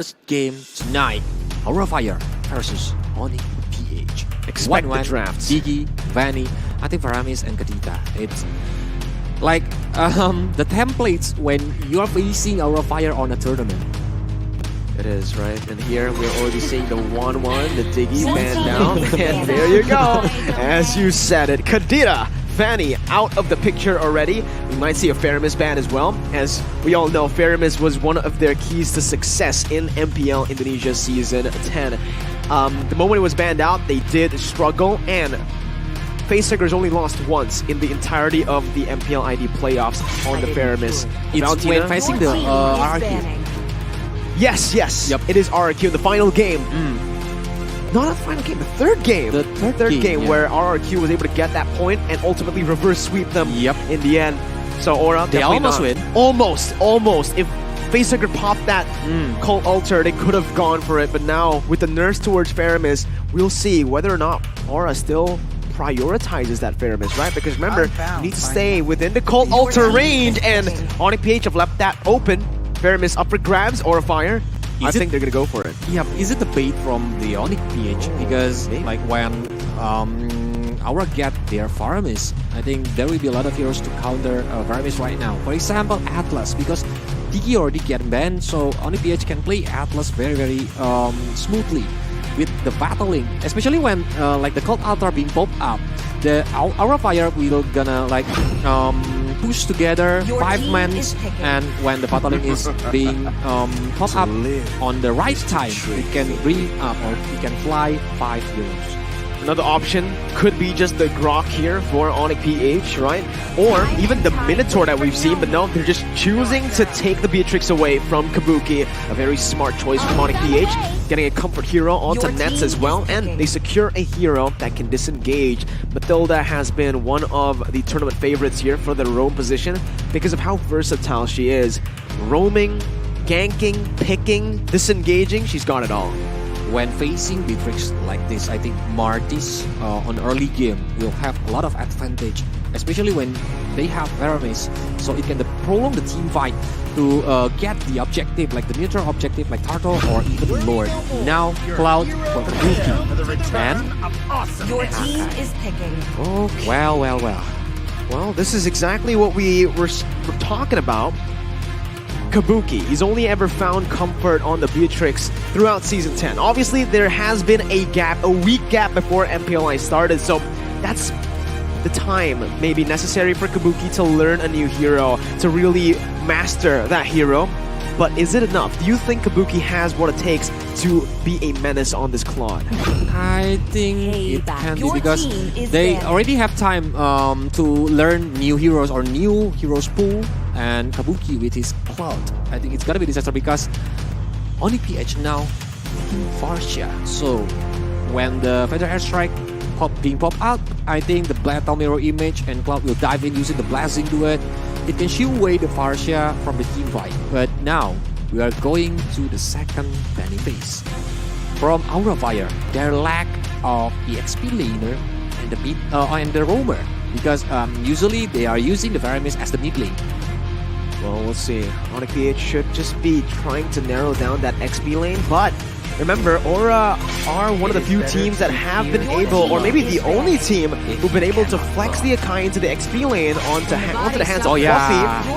First game tonight, Aura Fire versus ONIC PH. Expect the drafts. Digi, Vanny, I think Varamis and Kadita. It's like the templates when you are facing Aura Fire on a tournament. It is, right? And here we're already seeing the 1-1, the Diggy banned down. And there you go. As you said it, Kadita, Vanny out of the picture already. We might see a Faramis ban as well. As we all know, Faramis was one of their keys to success in MPL Indonesia Season 10. The moment it was banned out, they did struggle, and Facehuggers only lost once in the entirety of the MPL ID playoffs on the Faramis. It's when facing the RRQ. Yes. Yep. It is RRQ, the final game. Not the final game, the third game. The third game, where RRQ was able to get that point and ultimately reverse sweep them in the end. So Aura, they almost win. Almost. If Facehugger popped that Cult Altar, they could have gone for it. But now, with the nerfs towards Faramis, we'll see whether or not Aura still prioritizes that Faramis, right? Because remember, you need to stay within the Cult Altar range, and ONIC PH have left that open. Faramis up for grabs, Aura Fire. I think they're gonna go for it. Yeah, is it the bait from the ONIC PH? Because like when Aura get their Faramis, I think there will be a lot of heroes to counter Faramis right now. For example, Atlas, because Digi already get banned, so ONIC PH can play Atlas very smoothly with the battling, especially when like the Cult Altar being popped up. The Aura Fire will gonna like push together 5 men, and when the battling is being popped up on the right time, we can bring up or we can fly 5 heroes. Another option could be just the Grok here for ONIC PH, right? Or even the Minotaur that we've seen, but no, they're just choosing to take the Beatrix away from Kabuki. A very smart choice from ONIC PH, getting a comfort hero onto Nets as well, and they secure a hero that can disengage. Mathilda has been one of the tournament favorites here for the roam position because of how versatile she is. Roaming, ganking, picking, disengaging, she's got it all. When facing Beatrix like this, I think Martis on early game will have a lot of advantage, especially when they have Varamis, so it can prolong the team fight to get the objective, like the neutral objective, like Turtle or even Lord. Now Cloud for the Rookie. And your team is picking. Oh, well. Well, this is exactly what we were talking about. Kabuki, he's only ever found comfort on the Beatrix throughout Season 10. Obviously, there has been a week gap before MPLI started, so that's the time maybe necessary for Kabuki to learn a new hero, to really master that hero. But is it enough? Do you think Kabuki has what it takes to be a menace on this Claude? I think it can be, because they already have time to learn new heroes or new heroes pool, and Kabuki with his Cloud, I think it's gonna be a disaster because ONIC PH now taking Farsha. So when the Feather Airstrike being popped out, I think the Battle Mirror Image and Cloud will dive in using the Blazing Duet. It can shield away the Farsha from the team fight. But now we are going to the second banning phase. From Aura Fire, their lack of EXP laner and the roamer, because usually they are using the Varamis as the mid lane. Well, we'll see. ONIC PH should just be trying to narrow down that XP lane, but remember, Aura are one of the few teams that have been able, or maybe the only team who've been able to flex the Akai into the XP lane onto the hands of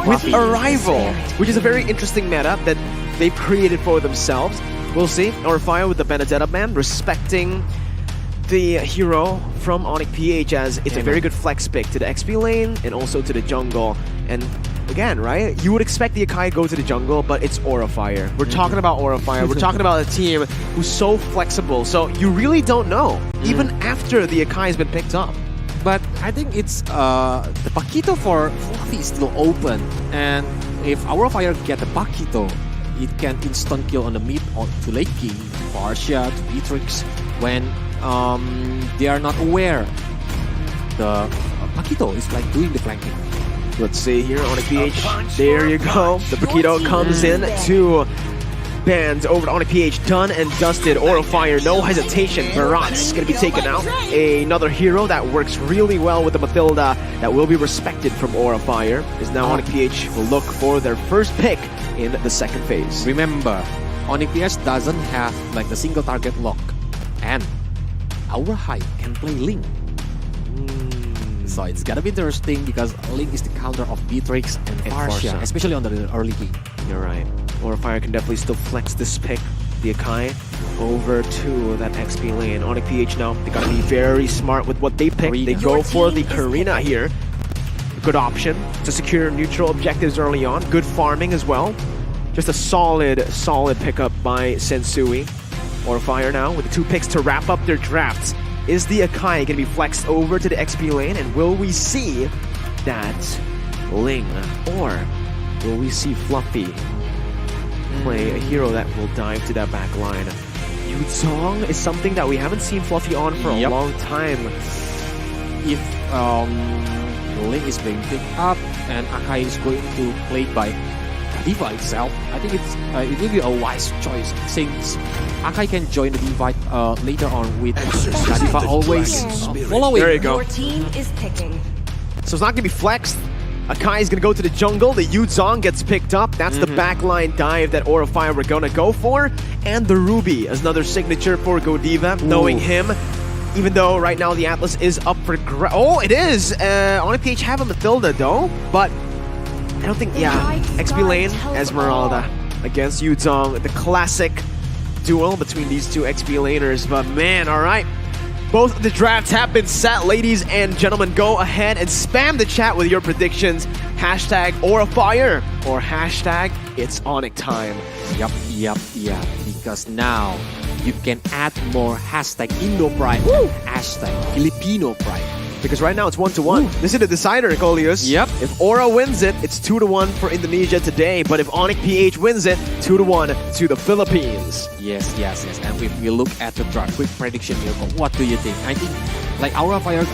Fluffy with Arrival, which is a very interesting meta that they've created for themselves. We'll see. Aura Fire with the Benedetta man, respecting the hero from ONIC PH, as it's a very good flex pick to the XP lane and also to the jungle. And again, right, you would expect the Akai go to the jungle, but it's Aura Fire. We're talking about Aura Fire. We're talking about a team who's so flexible. So you really don't know, even after the Akai has been picked up. But I think it's the Paquito for Fluffy is still open, and if Aura Fire get the Paquito, it can instant kill on the mid or to late game, Farsha to Beatrix, when they are not aware the Paquito is like doing the flanking. Let's see here, ONIC PH. There you go. The Paquito comes in to band over to ONIC PH. Done and dusted. Aura Fire, no hesitation. Barat's going to be taken out. Another hero that works really well with the Mathilda that will be respected from Aura Fire is now ONIC PH will look for their first pick in the second phase. Remember, ONIC PH doesn't have like the single target lock, and our High can play Link. So it's gonna be interesting because Link is the counter of Beatrix and Farsia, especially on the early game. You're right. Fire can definitely still flex this pick, the Akai, over to that XP lane. ONIC PH now, they gotta be very smart with what they pick. They go for the Karina here. Good option to secure neutral objectives early on. Good farming as well. Just a solid pickup by Sensui. Fire now with the 2 picks to wrap up their drafts. Is the Akai going to be flexed over to the XP lane? And will we see that Ling? Or will we see Fluffy play a hero that will dive to that back line? Yuzong is something that we haven't seen Fluffy on for a long time. If Ling is being picked up and Akai is going to play by D.Va itself, I think it will be a wise choice since Akai can join the D.Va later on with D.Va always following. There you go. Your team is picking. So it's not going to be flexed. Akai is going to go to the jungle. The Yuzong gets picked up. That's the backline dive that Fire were going to go for. And the Ruby is another signature for Godiva. Knowing him, even though right now the Atlas is up for oh, it is! ONIC PH have a Mathilda though, but I don't think, XP lane, Esmeralda against Yuzong, the classic duel between these two XP laners. But man, alright. Both of the drafts have been set, ladies and gentlemen. Go ahead and spam the chat with your predictions. Hashtag Fire or hashtag It's ONIC time. Yep. Because now you can add more hashtag Indo Pride, hashtag Filipino Pride. Because right now it's 1-1. This is the decider, Colius. Yep. If Aura wins it, it's 2-1 for Indonesia today. But if ONIC PH wins it, 2-1 to the Philippines. Yes. And if we look at the draft, quick prediction here, what do you think? I think like Aura Fire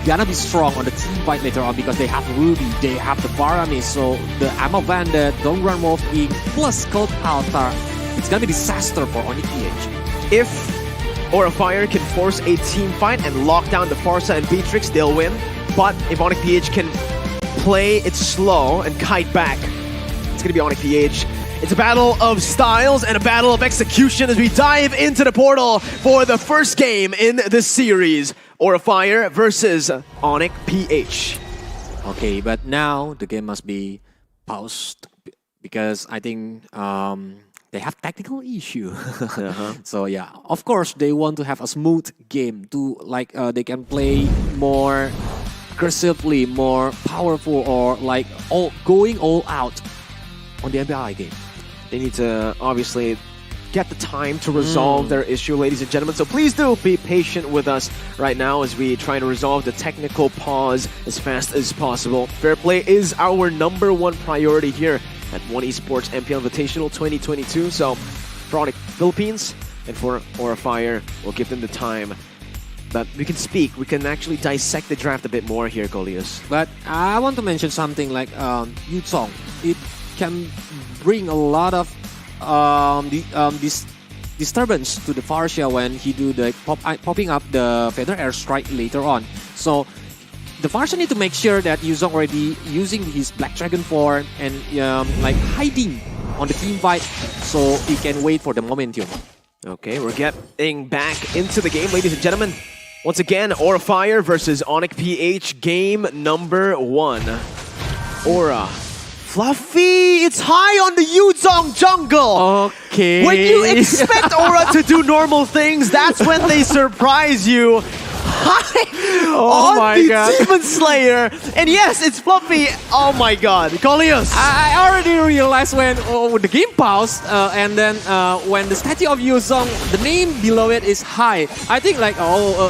gonna be strong on the team fight later on because they have Ruby, they have the Barami, so the Amma Vanda, Don't Run Wolf King, plus Cold Altar. It's gonna be disaster for ONIC PH. If Fire can force a team fight and lock down the Farsa and Beatrix, they'll win. But if ONIC PH can play it slow and kite back, it's going to be ONIC PH. It's a battle of styles and a battle of execution as we dive into the portal for the first game in this series. Fire versus ONIC PH. Okay, but now the game must be paused because I think they have technical issue. So yeah, of course they want to have a smooth game to like they can play more aggressively, more powerful, or like going all out on the MPL game. They need to obviously get the time to resolve their issue, ladies and gentlemen. So please do be patient with us right now as we try to resolve the technical pause as fast as possible. Fair play is our #1 priority here at ONE Esports MPL Invitational 2022. So for ONIC Philippines and for Fire, we'll give them the time. But we can speak, we can actually dissect the draft a bit more here, Golius. But I want to mention something like Yuzong. It can bring a lot of this disturbance to the Farsia when he do the popping up the Feather Airstrike later on. So the Farsia need to make sure that Yuzong already using his Black Dragon form and like hiding on the team fight so he can wait for the momentum. Okay, we're getting back into the game, ladies and gentlemen. Once again, Fire versus ONIC PH, game #1. Aura. Fluffy, it's high on the Yuzong jungle. Okay. When you expect Aura to do normal things, that's when they surprise you. On the Demon Slayer. And yes, it's Fluffy. Oh my god. Colius. I already realized when the game paused and then when the statue of Yuzong, the name below it is high. I think like,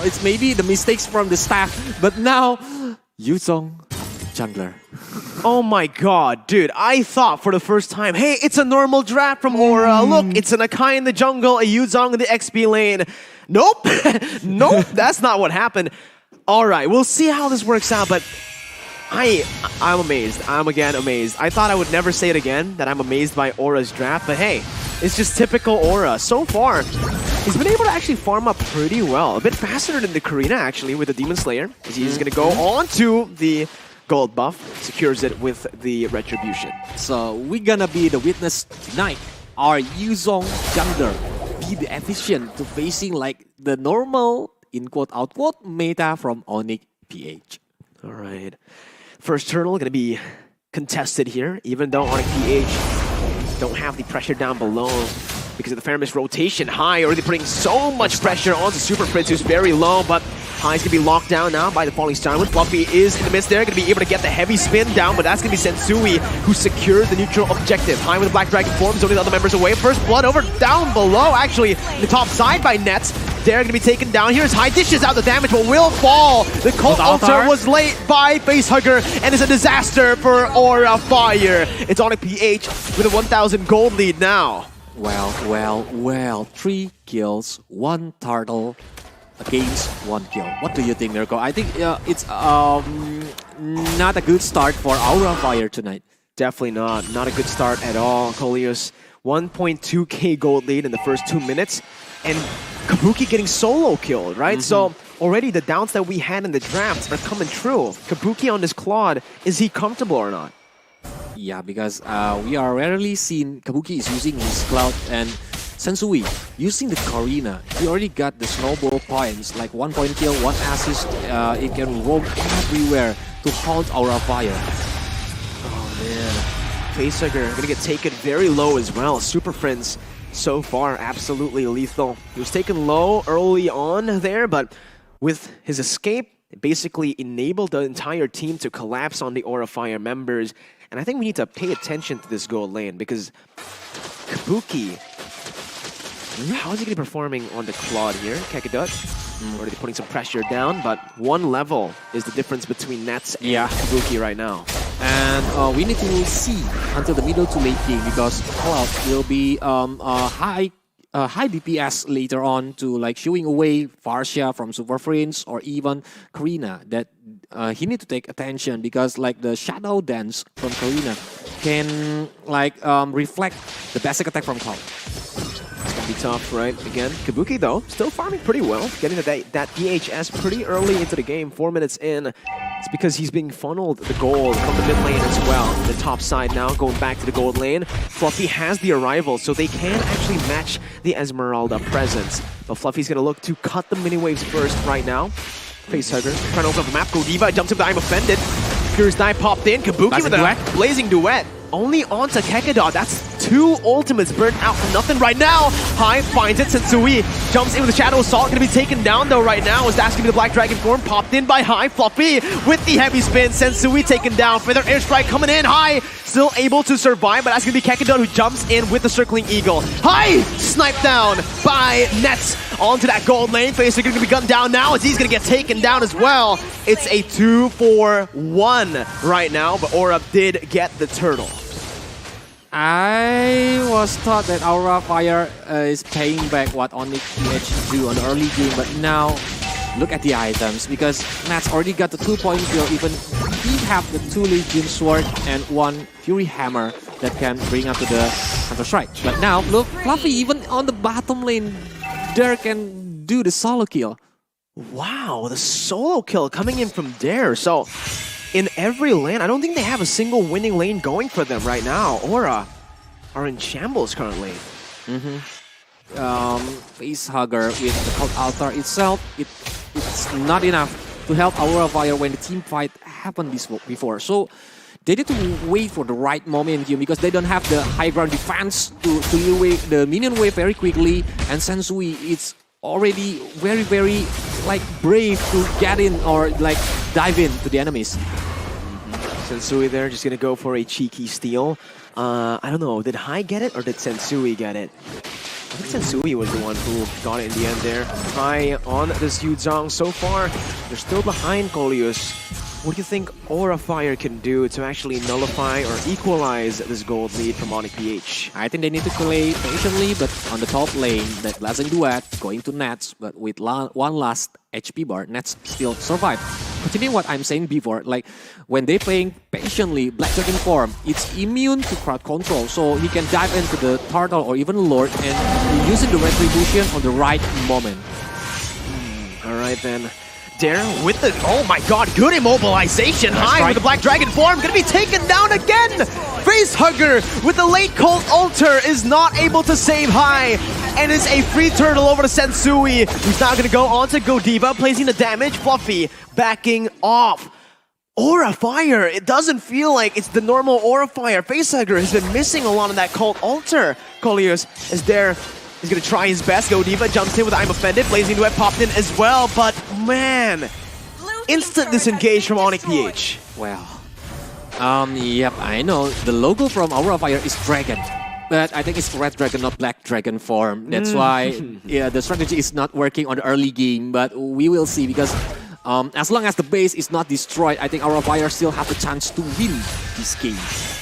it's maybe the mistakes from the staff. But now, Yuzong jungler. Oh my god, dude. I thought for the first time, hey, it's a normal draft from Aura. Look, it's an Akai in the jungle, a Yuzong in the XP lane. Nope. Nope, that's not what happened. All right, we'll see how this works out, but I'm amazed. I'm again amazed. I thought I would never say it again, that I'm amazed by Aura's draft, but hey, it's just typical Aura. So far, he's been able to actually farm up pretty well. A bit faster than the Karina, actually, with the Demon Slayer. He's going to go on to the gold buff, secures it with the Retribution. So we're gonna be the witness tonight our Yuzong jungler be the efficient to facing like the normal in quote unquote meta from ONIC PH. All right. First turtle gonna be contested here, even though ONIC PH don't have the pressure down below because of the Faramis rotation. High already putting so much pressure onto Super Prince, who's very low, but High's gonna be locked down now by the falling star. When Fluffy is in the midst there, gonna be able to get the heavy spin down, but that's gonna be Sensui who secured the neutral objective. High with the Black Dragon form, zoning the other members away. First blood over down below, actually, in the top side by Nets. They're gonna be taken down. Here's High, dishes out the damage, but will fall. The Cult Altar was late by Facehugger, and it's a disaster for Aura Fire. It's ONIC PH with a 1,000 gold lead now. Well. 3 kills, 1 turtle against 1 kill. What do you think, Mirko? I think it's not a good start for Aura Fire tonight. Definitely not. Not a good start at all. Coleus, 1.2k gold lead in the first 2 minutes. And Kabuki getting solo killed, right? So already the doubts that we had in the drafts are coming true. Kabuki on this Claude, is he comfortable or not? Yeah, because we are rarely seen Kabuki is using his Cloud and Sensui using the Karina. He already got the snowball points, like 1 point kill, 1 assist. It can roam everywhere to halt Aura Fire. Oh man, Facehugger gonna get taken very low as well. Super Friends so far absolutely lethal. He was taken low early on there, but with his escape, it basically enabled the entire team to collapse on the Aura Fire members. And I think we need to pay attention to this gold lane because Kabuki, how is he going to be performing on the Claude here? Kekadut already putting some pressure down, but 1 level is the difference between Nets and Kabuki right now. And we need to see until the middle to late game because Cloud will be high DPS later on to like shooing away Farsia from Super Friends or even Karina. That he need to take attention because like the Shadow Dance from Karina can like reflect the basic attack from Cloud. Be tough, right? Again, Kabuki though, still farming pretty well, getting that DHS pretty early into the game, 4 minutes in. It's because he's being funneled the gold from the mid lane as well. The top side now, going back to the gold lane. Fluffy has the arrival, so they can actually match the Esmeralda presence. But Fluffy's gonna look to cut the mini waves first right now. Facehugger trying to open up the map. Godiva jumps up the I'm offended. Furious Dive popped in. Kabuki with a blazing duet. Only onto Kekadot. That's 2 ultimates burnt out for nothing right now. High finds it. Sensui jumps in with the Shadow Assault. Gonna be taken down though right now. As that's gonna be the Black Dragon form. Popped in by High. Fluffy with the heavy spin. Sensui taken down. Feather Airstrike coming in. High still able to survive, but that's gonna be Kekadot who jumps in with the Circling Eagle. High sniped down by Nets onto that gold lane. Facehugger gonna be gunned down now as he's gonna get taken down as well. It's a 2-4-1 right now, but Aura did get the turtle. I was thought that Aura Fire is paying back what ONIC PH do on the early game, but now look at the items because Nats already got the 2-point kill. Even he have the 2 Legion Sword and 1 Fury Hammer that can bring up to the Counter Strike. But now look, Fluffy even on the bottom lane, Dare can do the solo kill. Wow, the solo kill coming in from Dare. So in every lane, I don't think they have a single winning lane going for them right now. Aura are in shambles currently. Facehugger with the Cult Altar itself, it's not enough to help Aura Fire when the team fight happened before. So they need to wait for the right moment here because they don't have the high ground defense to clear away the minion wave very quickly. And Sensui, it's already very like brave to get in or like dive in to the enemies. Sensui there just gonna go for a cheeky steal. I don't know, did High get it or did Sensui get it? I think Sensui was the one who got it in the end there. High on this Yuzong so far. They're still behind Coleus. What do you think Aura Fire can do to actually nullify or equalize this gold lead from ONIC PH? I think they need to play patiently, but on the top lane, that Blazing Duet going to Nets, but with one last HP bar, Nets still survive. Continuing what I'm saying before, like when they playing patiently, Black Dragon form, it's immune to crowd control, so he can dive into the Turtle or even Lord and using the Retribution on the right moment. Alright then. Dare with the, oh my god, good immobilization. High with the Black Dragon form, gonna be taken down again. Facehugger with the late Cold Altar is not able to save High. And it's a free turtle over to Sensui, who's now gonna go on to Godiva, placing the damage. Fluffy backing off. Aura Fire, it doesn't feel like it's the normal Aura Fire. Facehugger has been missing a lot of that Cold Altar. Coleus is there. He's gonna try his best. Godiva jumps in with I'm Offended. Blazing Duet popped in as well, but man, instant disengage from ONIC PH. Well, yep, I know. The logo from Aura Fire is Dragon. But I think it's Red Dragon, not Black Dragon form. That's why yeah, the strategy is not working on the early game. But we will see, because as long as the base is not destroyed, I think Aura Fire still have a chance to win this game.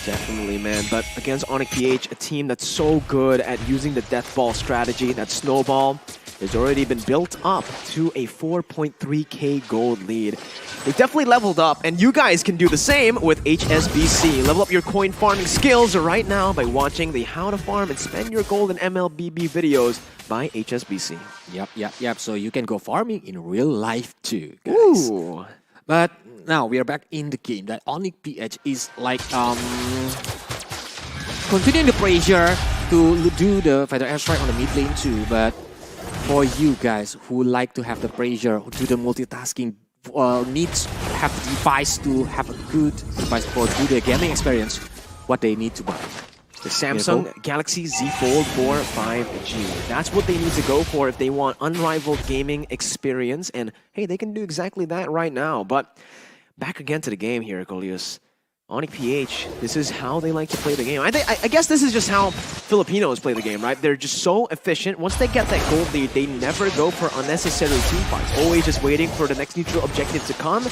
Definitely, man. But against ONIC PH, a team that's so good at using the Death Ball strategy, that snowball, has already been built up to a 4.3k gold lead. They definitely leveled up, and you guys can do the same with HSBC. Level up your coin farming skills right now by watching the How to Farm and Spend Your Gold in MLBB videos by HSBC. Yep. So you can go farming in real life too, guys. Ooh. But now we are back in the game. That ONIC PH is like continuing the pressure to do the Feather Airstrike on the mid lane too. But for you guys who like to have the pressure, do the multitasking, needs to have the device to have a good device for do the gaming experience, what they need to buy. The Samsung Galaxy Z Fold 4 5G. That's what they need to go for if they want unrivaled gaming experience. And hey, they can do exactly that right now. But back again to the game here, Coleus. ONIC PH, this is how they like to play the game. I guess this is just how Filipinos play the game, right? They're just so efficient. Once they get that gold lead, they never go for unnecessary team fights. Always just waiting for the next neutral objective to come.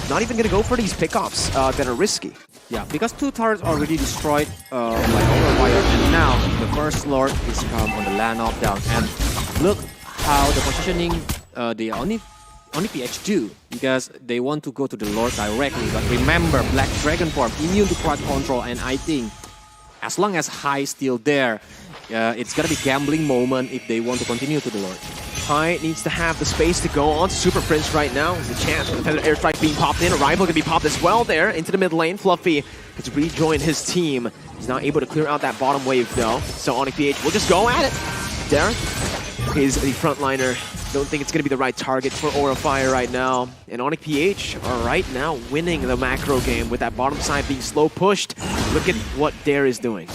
Not even going to go for these pickoffs that are risky. Yeah, because 2 turrets already destroyed by Aura Fire, and now the first Lord is come on the land knockdown. And look how the positioning the ONIC PH do, because they want to go to the Lord directly. But remember, Black Dragon form, immune to crowd control, and I think as long as High still there, it's gonna be gambling moment if they want to continue to the Lord. High needs to have the space to go on to Super Prince right now. There's a chance for the Feather Airstrike being popped in. A rival can be popped as well there into the mid lane. Fluffy gets rejoined his team. He's not able to clear out that bottom wave though. So ONIC PH will just go at it. Derek is the frontliner. Don't think it's going to be the right target for Aura Fire right now. And ONIC PH are right now winning the macro game with that bottom side being slow pushed. Look at what Dare is doing.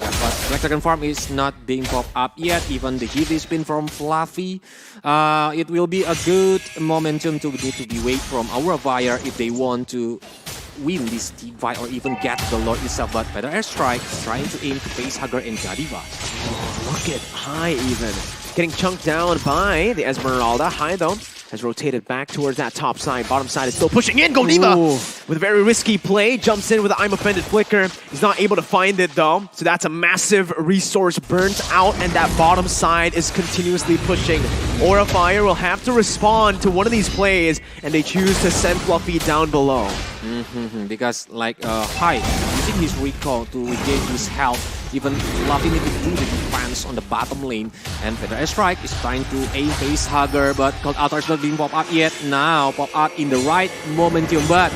But Black Dragon farm is not being popped up yet. Even the heavy spin from Fluffy. It will be a good momentum to need to be wait from Aura Fire if they want to win this team fight or even get the Lord itself. But Feather Airstrike trying to aim to Facehugger and Godiva. Oh, look at High even. Getting chunked down by the Esmeralda. High, though, has rotated back towards that top side. Bottom side is still pushing in. Godiva with a very risky play. Jumps in with the I'm Offended flicker. He's not able to find it, though. So that's a massive resource burnt out, and that bottom side is continuously pushing. Aura Fire will have to respond to one of these plays, and they choose to send Fluffy down below. Because, like, High, using his recall to regain his health, even Fluffy need to do the defense on the bottom lane. And Feather Airstrike is trying to aim Facehugger, but Cold Altar is not being popped up yet. Now, pop out in the right momentum, but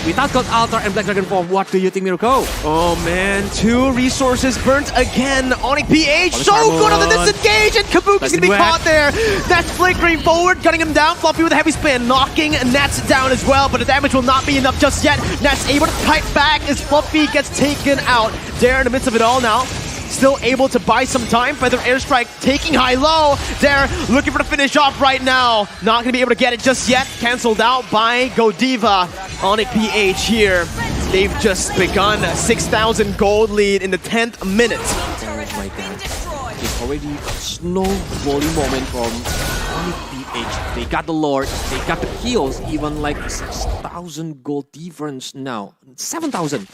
without Cold Altar and Black Dragon form, what do you think, Mirko? Oh man, 2 resources burnt again. ONIC PH, so good on the disengage, and Kabuki's gonna be caught there. That's flickering forward, cutting him down. Fluffy with a heavy spin, knocking Nats down as well, but the damage will not be enough just yet. Nats able to fight back as Fluffy gets taken out. Dare in the midst of it all now. Still able to buy some time. Feather Airstrike taking high-low. Dare looking for the finish off right now. Not going to be able to get it just yet. Cancelled out by Godiva. ONIC PH here. They've just begun a 6,000 gold lead in the 10th minute. Oh my god. It's already snowballing moment from ONIC PH. They got the Lord. They got the kills. Even like 6,000 gold difference now. 7,000.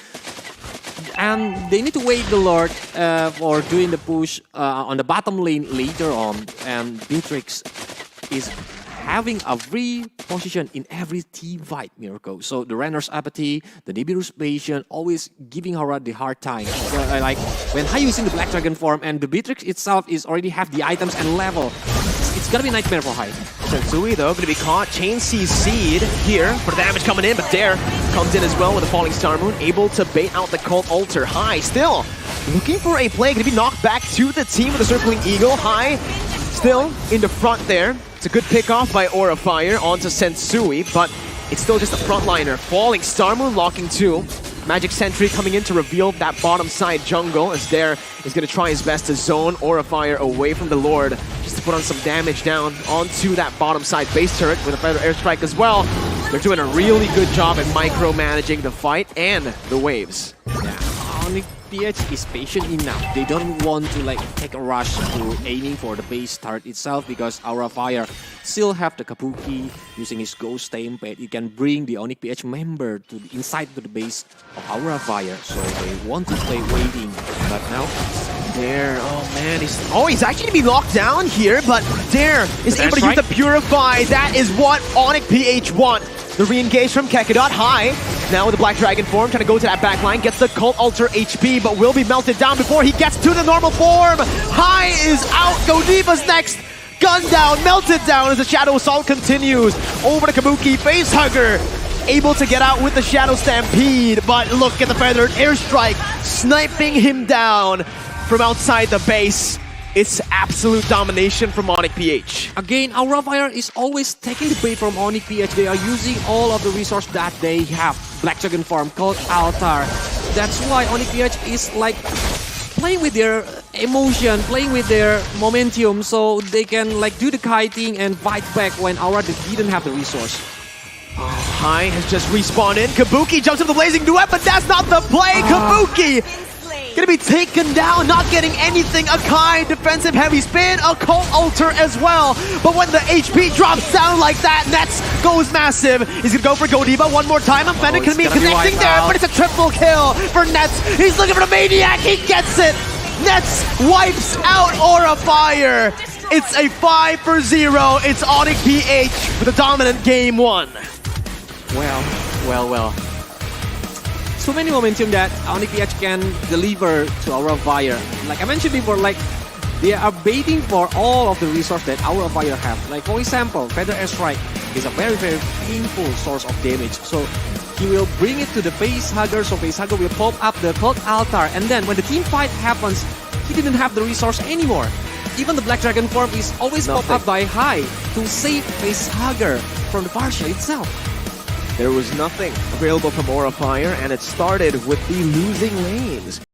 And they need to wait the Lord for doing the push on the bottom lane later on. And Beatrix is having a free position in every team fight, Mirko. So the Renner's Apathy, the Nibiru's Patient, always giving her the hard time. So, like when High using the Black Dragon form and the Beatrix itself is already have the items and level, it's gonna be a nightmare for Hai. Sensui though, gonna be caught. Chain CC'd here for the damage coming in, but Dare comes in as well with a falling Star Moon, able to bait out the Cult Altar. Hai still looking for a play, gonna be knocked back to the team with a circling Eagle. Hai still in the front there. It's a good pickoff by Aura Fire onto Sensui, but it's still just a frontliner. Falling Star Moon locking two. Magic Sentry coming in to reveal that bottom side jungle as Dare is going to try his best to zone Aura Fire away from the Lord just to put on some damage down onto that bottom side base turret with a Feather Airstrike as well. They're doing a really good job at micromanaging the fight and the waves. Yeah, ONIC PH is patient enough. They don't want to like take a rush to aiming for the base turret itself because Aura Fire still have the Kabuki using his Ghost Stampede. It can bring the ONIC PH member to the inside to the base of Aura Fire. So they want to play waiting, but now Dare, oh man, he's actually gonna be locked down here, but Dare is able to use the Purify. That is what ONIC PH want. The re-engage from Kekadot. Hai now with the Black Dragon form, trying to go to that back line, gets the Cult Altar HP, but will be melted down before he gets to the normal form. Hai is out, Godiva's next. Gun down, melted down as the Shadow Assault continues. Over to Kabuki, Facehugger, able to get out with the Shadow Stampede, but look at the Feathered Airstrike, sniping him down from outside the base. It's absolute domination from ONIC PH. Again, Aura Fire is always taking the bait from ONIC PH. They are using all of the resources that they have. Black Dragon Farm, Cult Altar. That's why ONIC PH is like playing with their emotion, playing with their momentum, so they can like do the kiting and fight back when Aura didn't have the resource. Hai has just respawned in. Kabuki jumps into the Blazing Duet, but that's not the play. Kabuki gonna be taken down, not getting anything. Akai, defensive heavy spin, a Cult Altar as well. But when the HP drops down like that, Nets goes massive. He's gonna go for Godiva one more time. Fennec can be connecting there, but it's a triple kill for Nets. He's looking for the Maniac, he gets it. Nets wipes out Aura Fire. It's a 5-0. It's ONIC PH with a dominant game one. Well. So many momentum that ONIC PH can deliver to Aura Fire. Like I mentioned before, like they are baiting for all of the resources that Aura Fire have. Like for example, Feather Airstrike is a very painful source of damage. So he will bring it to the Facehugger, so Facehugger will pop up the Cult Altar, and then when the team fight happens, he didn't have the resource anymore. Even the Black Dragon form is always popped up by Hai to save Facehugger from the partial itself. There was nothing available from Aura Fire, and it started with the losing lanes.